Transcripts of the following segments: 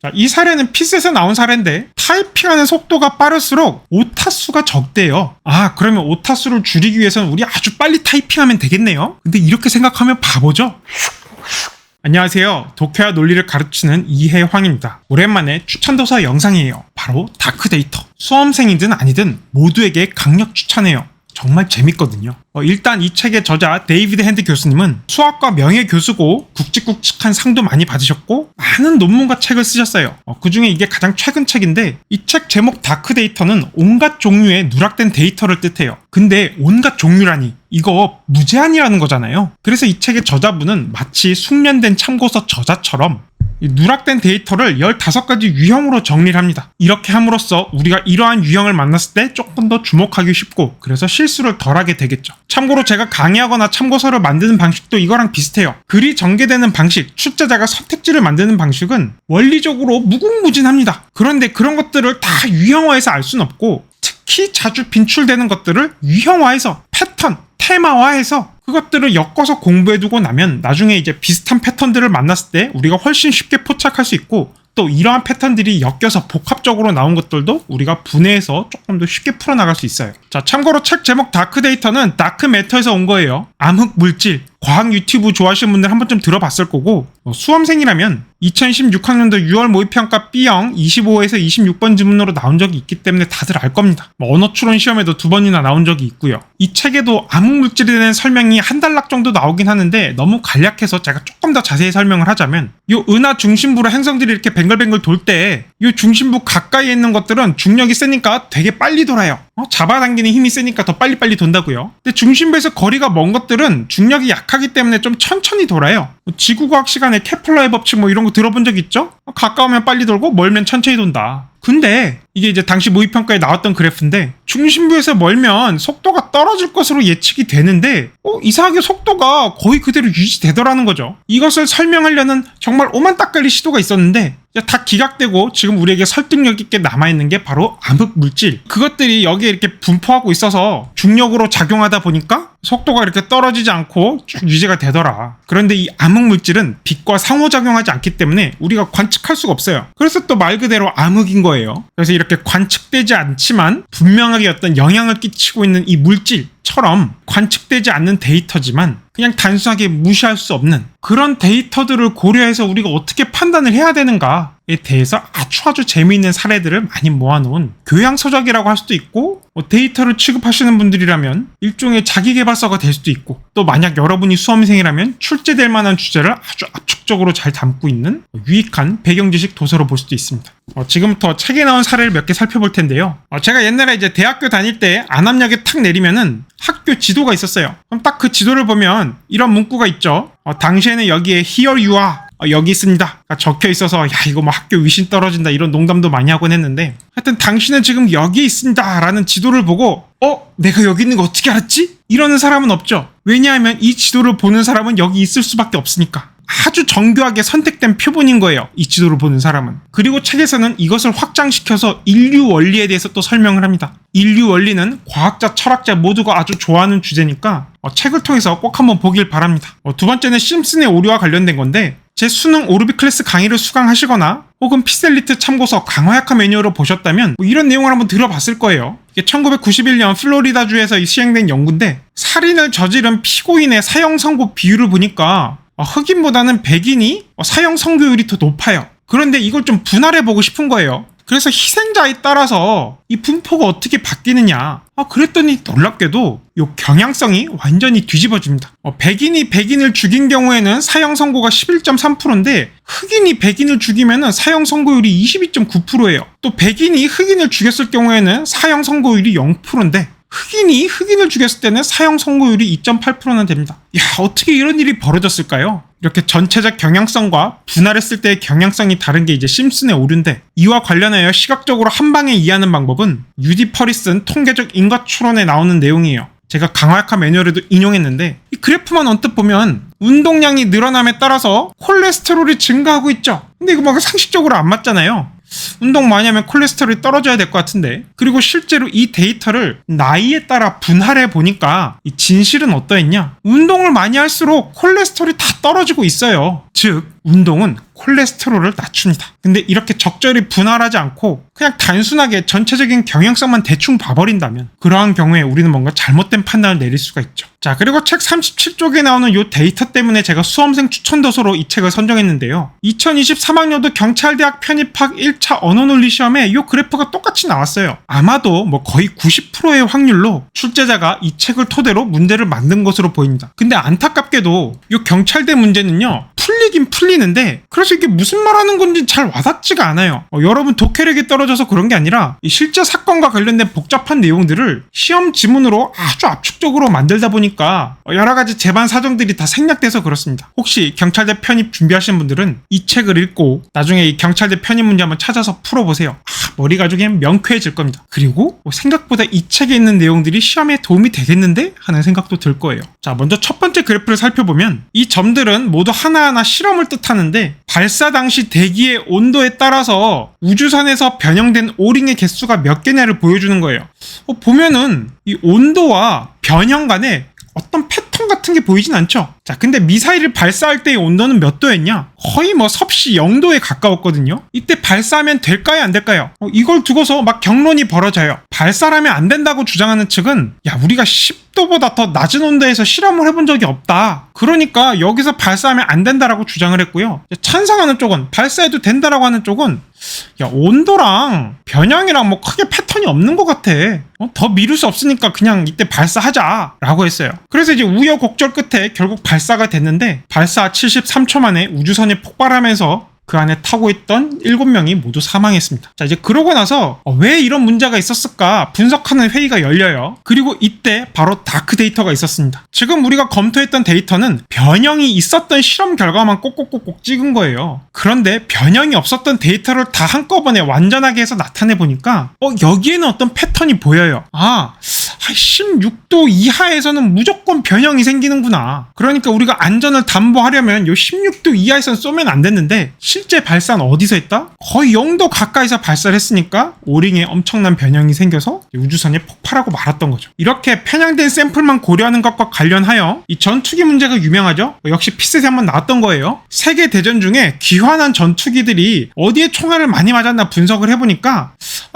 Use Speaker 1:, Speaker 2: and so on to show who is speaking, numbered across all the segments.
Speaker 1: 자, 이 사례는 핏셋에 나온 사례인데 타이핑하는 속도가 빠를수록 오타수가 적대요. 아, 그러면 오타수를 줄이기 위해서는 우리 아주 빨리 타이핑하면 되겠네요. 근데 이렇게 생각하면 바보죠? 안녕하세요. 독해와 논리를 가르치는 이해황입니다. 오랜만에 추천도서 영상이에요. 바로 다크데이터. 수험생이든 아니든 모두에게 강력 추천해요. 정말 재밌거든요. 일단 이 책의 저자 데이비드 핸드 교수님은 수학과 명예 교수고 굵직굵직한 상도 많이 받으셨고 많은 논문과 책을 쓰셨어요. 그 중에 이게 가장 최근 책인데 이 책 제목 다크데이터는 온갖 종류의 누락된 데이터를 뜻해요. 근데 온갖 종류라니 이거 무제한이라는 거잖아요. 그래서 이 책의 저자분은 마치 숙련된 참고서 저자처럼 이 누락된 데이터를 15가지 유형으로 정리를 합니다. 이렇게 함으로써 우리가 이러한 유형을 만났을 때 조금 더 주목하기 쉽고 그래서 실수를 덜하게 되겠죠. 참고로 제가 강의하거나 참고서를 만드는 방식도 이거랑 비슷해요. 글이 전개되는 방식, 출제자가 선택지를 만드는 방식은 원리적으로 무궁무진합니다. 그런데 그런 것들을 다 유형화해서 알 수는 없고 특히 자주 빈출되는 것들을 유형화해서 패턴, 테마화해서 그것들을 엮어서 공부해두고 나면 나중에 이제 비슷한 패턴들을 만났을 때 우리가 훨씬 쉽게 포착할 수 있고 또 이러한 패턴들이 엮여서 복합적으로 나온 것들도 우리가 분해해서 조금 더 쉽게 풀어나갈 수 있어요. 자, 참고로 책 제목 다크데이터는 다크매터에서 온 거예요. 암흑물질, 과학 유튜브 좋아하시는 분들 한 번쯤 들어봤을 거고 수험생이라면 2016학년도 6월 모의평가 B형 25에서 26번 지문으로 나온 적이 있기 때문에 다들 알 겁니다. 언어추론 시험에도 2번이나 나온 적이 있고요. 이 책에도 암흑물질에 대한 설명이 한 단락 정도 나오긴 하는데 너무 간략해서 제가 조금 더 자세히 설명을 하자면 이 은하 중심부로 행성들이 이렇게 뱅글뱅글 돌 때 이 중심부 가까이에 있는 것들은 중력이 세니까 되게 빨리 돌아요. 잡아당기는 힘이 세니까 더 빨리빨리 돈다고요. 근데 중심부에서 거리가 먼 것들은 중력이 약하기 때문에 좀 천천히 돌아요. 지구과학 시간에 케플러의 법칙 이런 거 들어본 적 있죠? 가까우면 빨리 돌고 멀면 천천히 돈다. 근데 이게 이제 당시 모의평가에 나왔던 그래프인데 중심부에서 멀면 속도가 떨어질 것으로 예측이 되는데 이상하게 속도가 거의 그대로 유지되더라는 거죠. 이것을 설명하려는 정말 오만따끌리 시도가 있었는데 다 기각되고 지금 우리에게 설득력 있게 남아있는 게 바로 암흑물질. 그것들이 여기에 이렇게 분포하고 있어서 중력으로 작용하다 보니까 속도가 이렇게 떨어지지 않고 쭉 유지가 되더라. 그런데 이 암흑물질은 빛과 상호작용하지 않기 때문에 우리가 관측할 수가 없어요. 그래서 또 말 그대로 암흑인 거예요. 그래서 이렇게 관측되지 않지만 분명하게 어떤 영향을 끼치고 있는 이 물질처럼 관측되지 않는 데이터지만 그냥 단순하게 무시할 수 없는 그런 데이터들을 고려해서 우리가 어떻게 판단을 해야 되는가에 대해서 아주 재미있는 사례들을 많이 모아놓은 교양서적이라고 할 수도 있고 데이터를 취급하시는 분들이라면 일종의 자기계발서가 될 수도 있고 또 만약 여러분이 수험생이라면 출제될 만한 주제를 아주 압축적으로 잘 담고 있는 유익한 배경지식 도서로 볼 수도 있습니다. 지금부터 책에 나온 사례를 몇 개 살펴볼 텐데요. 제가 옛날에 이제 대학교 다닐 때 안암역에 탁 내리면은 학교 지도가 있었어요. 그럼 딱 그 지도를 보면 이런 문구가 있죠. 당시에는 여기에 Here you are 여기 있습니다 적혀 있어서 야 이거 학교 위신 떨어진다 이런 농담도 많이 하곤 했는데 하여튼 당신은 지금 여기 있습니다 라는 지도를 보고 내가 여기 있는 거 어떻게 알았지? 이러는 사람은 없죠. 왜냐하면 이 지도를 보는 사람은 여기 있을 수밖에 없으니까. 아주 정교하게 선택된 표본인 거예요. 이 지도를 보는 사람은. 그리고 책에서는 이것을 확장시켜서 인류 원리에 대해서 또 설명을 합니다. 인류 원리는 과학자, 철학자 모두가 아주 좋아하는 주제니까 책을 통해서 꼭 한번 보길 바랍니다. 두 번째는 심슨의 오류와 관련된 건데 제 수능 오르비 클래스 강의를 수강하시거나 혹은 피셀리트 참고서 강화약화 매뉴얼을 보셨다면 이런 내용을 한번 들어봤을 거예요. 이게 1991년 플로리다주에서 시행된 연구인데 살인을 저지른 피고인의 사형 선고 비율을 보니까 흑인보다는 백인이 사형 선고율이 더 높아요. 그런데 이걸 좀 분할해보고 싶은 거예요. 그래서 희생자에 따라서 이 분포가 어떻게 바뀌느냐. 그랬더니 놀랍게도 이 경향성이 완전히 뒤집어집니다. 백인이 백인을 죽인 경우에는 사형 선고가 11.3%인데 흑인이 백인을 죽이면 사형 선고율이 22.9%예요. 또 백인이 흑인을 죽였을 경우에는 사형 선고율이 0%인데 흑인이 흑인을 죽였을 때는 사형 선고율이 2.8%나 됩니다. 야, 어떻게 이런 일이 벌어졌을까요? 이렇게 전체적 경향성과 분할했을 때의 경향성이 다른 게 이제 심슨의 오류인데 이와 관련하여 시각적으로 한 방에 이해하는 방법은 유디 퍼리슨 통계적 인과 추론에 나오는 내용이에요. 제가 강화약화 매뉴얼에도 인용했는데 이 그래프만 언뜻 보면 운동량이 늘어남에 따라서 콜레스테롤이 증가하고 있죠. 근데 이거 상식적으로 안 맞잖아요. 운동 많이 하면 콜레스테롤이 떨어져야 될 것 같은데 그리고 실제로 이 데이터를 나이에 따라 분할해 보니까 이 진실은 어떠했냐? 운동을 많이 할수록 콜레스테롤이 다 떨어지고 있어요. 즉 운동은 콜레스테롤을 낮춥니다. 근데 이렇게 적절히 분할하지 않고 그냥 단순하게 전체적인 경영성만 대충 봐버린다면 그러한 경우에 우리는 뭔가 잘못된 판단을 내릴 수가 있죠. 자, 그리고 책 37쪽에 나오는 이 데이터 때문에 제가 수험생 추천 도서로 이 책을 선정했는데요. 2023학년도 경찰대학 편입학 1차 언어논리 시험에 이 그래프가 똑같이 나왔어요. 아마도 뭐 거의 90%의 확률로 출제자가 이 책을 토대로 문제를 만든 것으로 보입니다. 근데 안타깝게도 이 경찰대 문제는요, 풀리긴 풀리는데 그래서 이게 무슨 말하는 건지 잘 와닿지가 않아요. 여러분 독해력이 떨어져서 그런 게 아니라 이 실제 사건과 관련된 복잡한 내용들을 시험 지문으로 아주 압축적으로 만들다 보니까 여러 가지 재반 사정들이 다 생략돼서 그렇습니다. 혹시 경찰대 편입 준비하시는 분들은 이 책을 읽고 나중에 이 경찰대 편입 문제 한번 찾아서 풀어보세요. 머리가 좀 명쾌해질 겁니다. 그리고 생각보다 이 책에 있는 내용들이 시험에 도움이 되겠는데? 하는 생각도 들 거예요. 자, 먼저 첫 번째 그래프를 살펴보면 이 점들은 모두 하나하나 실험을 뜻하는데 발사 당시 대기의 온도에 따라서 우주선에서 변형된 오링의 개수가 몇 개냐를 보여주는 거예요. 보면은 이 온도와 변형 간에 어떤 패턴 같은 게 보이진 않죠. 자, 근데 미사일을 발사할 때의 온도는 몇 도였냐? 거의 뭐 섭씨 0도에 가까웠거든요. 이때 발사하면 될까요, 안 될까요? 이걸 두고서 막 경론이 벌어져요. 발사하면 안 된다고 주장하는 측은 야, 우리가 10도보다 더 낮은 온도에서 실험을 해본 적이 없다. 그러니까 여기서 발사하면 안 된다라고 주장을 했고요. 찬성하는 쪽은 발사해도 된다라고 하는 쪽은 야, 온도랑 변형이랑 뭐 크게 패턴이 없는 것 같아. 더 미룰 수 없으니까 그냥 이때 발사하자 라고 했어요. 그래서 이제 우여곡절 끝에 결국 발사가 됐는데 발사 73초 만에 우주선이 폭발하면서 그 안에 타고 있던 7명이 모두 사망했습니다. 자, 이제 그러고 나서 왜 이런 문제가 있었을까 분석하는 회의가 열려요. 그리고 이때 바로 다크 데이터가 있었습니다. 지금 우리가 검토했던 데이터는 변형이 있었던 실험 결과만 꼭꼭꼭꼭 찍은 거예요. 그런데 변형이 없었던 데이터를 다 한꺼번에 완전하게 해서 나타내 보니까 여기에는 어떤 패턴이 보여요. 16도 이하에서는 무조건 변형이 생기는구나. 그러니까 우리가 안전을 담보하려면 요 16도 이하에서는 쏘면 안 됐는데 실제 발사는 어디서 했다? 거의 0도 가까이서 발사를 했으니까 오링에 엄청난 변형이 생겨서 우주선이 폭발하고 말았던 거죠. 이렇게 편향된 샘플만 고려하는 것과 관련하여 이 전투기 문제가 유명하죠? 역시 피셋에 한번 나왔던 거예요. 세계대전 중에 귀환한 전투기들이 어디에 총알을 많이 맞았나 분석을 해보니까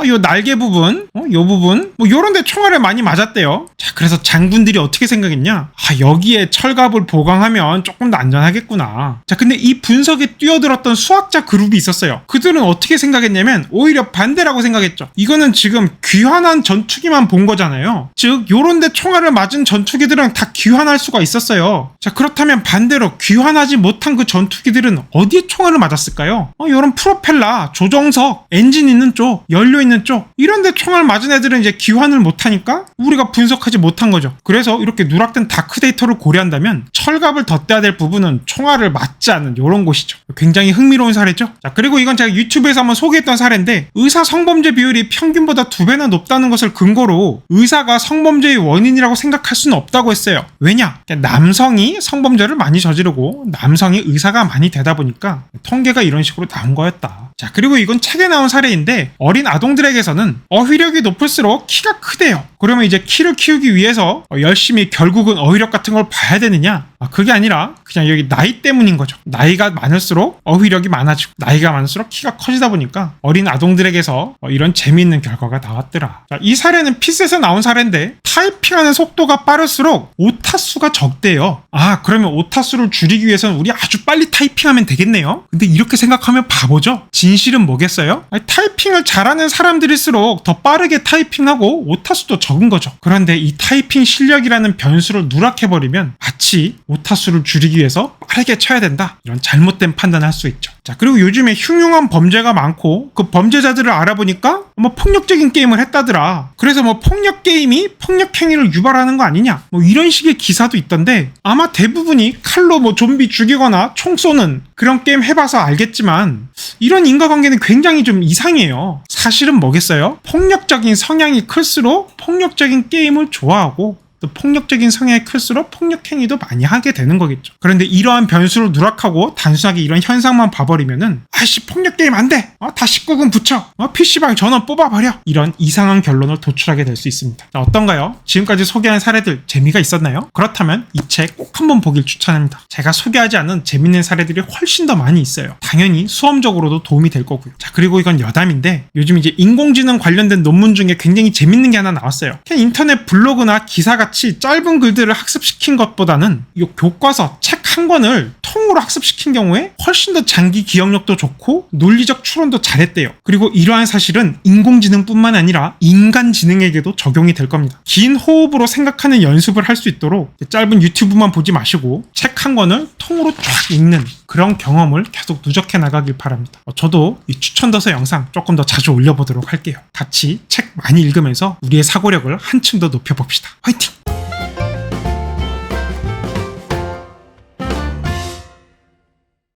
Speaker 1: 요 날개 부분, 요 부분 뭐 요런 데 총알을 많이 맞았대요. 자, 그래서 장군들이 어떻게 생각했냐? 여기에 철갑을 보강하면 조금 더 안전하겠구나. 자, 근데 이 분석에 뛰어들었던 수학자 그룹이 있었어요. 그들은 어떻게 생각했냐면 오히려 반대라고 생각했죠. 이거는 지금 귀환한 전투기만 본 거잖아요. 즉 요런 데 총알을 맞은 전투기들은 다 귀환할 수가 있었어요. 자, 그렇다면 반대로 귀환하지 못한 그 전투기들은 어디에 총알을 맞았을까요? 요런 프로펠러, 조정석, 엔진 있는 쪽, 연료 있는 쪽 이런 데 총알 맞은 애들은 이제 귀환을 못하니까 우리가 분석하지 못한 거죠. 그래서 이렇게 누락된 다크 데이터를 고려한다면 철갑을 덧대야 될 부분은 총알을 맞지 않는 이런 곳이죠. 굉장히 흥미로운 사례죠. 자, 그리고 이건 제가 유튜브에서 한번 소개했던 사례인데 의사 성범죄 비율이 평균보다 2배나 높다는 것을 근거로 의사가 성범죄의 원인이라고 생각할 수는 없다고 했어요. 왜냐? 남성이 성범죄를 많이 저지르고 남성이 의사가 많이 되다 보니까 통계가 이런 식으로 나온 거였다. 자, 그리고 이건 책에 나온 사례인데 어린 아동들에게서는 어휘력이 높을수록 키가 크대요. 그러면 이제 키를 키우기 위해서 열심히 결국은 어휘력 같은 걸 봐야 되느냐? 그게 아니라 그냥 여기 나이 때문인 거죠. 나이가 많을수록 어휘력이 많아지고 나이가 많을수록 키가 커지다 보니까 어린 아동들에게서 이런 재미있는 결과가 나왔더라. 자, 이 사례는 피셋에서 나온 사례인데 타이핑하는 속도가 빠를수록 오타수가 적대요. 그러면 오타수를 줄이기 위해서는 우리 아주 빨리 타이핑하면 되겠네요. 근데 이렇게 생각하면 바보죠. 진실은 뭐겠어요? 타이핑을 잘하는 사람들일수록 더 빠르게 타이핑하고 오타수도 적은 거죠. 그런데 이 타이핑 실력이라는 변수를 누락해버리면 마치 오타수를 줄이기 위해서 빠르게 쳐야 된다. 이런 잘못된 판단을 할 수 있죠. 자, 그리고 요즘에 흉흉한 범죄가 많고 그 범죄자들을 알아보니까 뭐 폭력적인 게임을 했다더라. 그래서 뭐 폭력 게임이 폭력 행위를 유발하는 거 아니냐? 뭐 이런 식의 기사도 있던데 아마 대부분이 칼로 뭐 좀비 죽이거나 총 쏘는 그런 게임 해봐서 알겠지만 이런 인과관계는 굉장히 좀 이상해요. 사실은 뭐겠어요? 폭력적인 성향이 클수록 폭력적인 게임을 좋아하고 또 폭력적인 성향이 클수록 폭력 행위도 많이 하게 되는 거겠죠. 그런데 이러한 변수로 누락하고 단순하게 이런 현상만 봐버리면은 아이씨 폭력 게임 안 돼. 다 19금 붙여. PC방 전원 뽑아버려. 이런 이상한 결론을 도출하게 될 수 있습니다. 자, 어떤가요? 지금까지 소개한 사례들 재미가 있었나요? 그렇다면 이 책 꼭 한번 보길 추천합니다. 제가 소개하지 않은 재밌는 사례들이 훨씬 더 많이 있어요. 당연히 수험적으로도 도움이 될 거고요. 자, 그리고 이건 여담인데 요즘 이제 인공지능 관련된 논문 중에 굉장히 재밌는 게 하나 나왔어요. 그냥 인터넷 블로그나 기사같이 짧은 글들을 학습시킨 것보다는 이 교과서 책 한 권을 통으로 학습시킨 경우에 훨씬 더 장기 기억력도 좋고 논리적 추론도 잘했대요. 그리고 이러한 사실은 인공지능뿐만 아니라 인간지능에게도 적용이 될 겁니다. 긴 호흡으로 생각하는 연습을 할 수 있도록 짧은 유튜브만 보지 마시고 책 한 권을 통으로 쫙 읽는 그런 경험을 계속 누적해 나가길 바랍니다. 저도 이 추천도서 영상 조금 더 자주 올려보도록 할게요. 같이 책 많이 읽으면서 우리의 사고력을 한층 더 높여봅시다. 화이팅!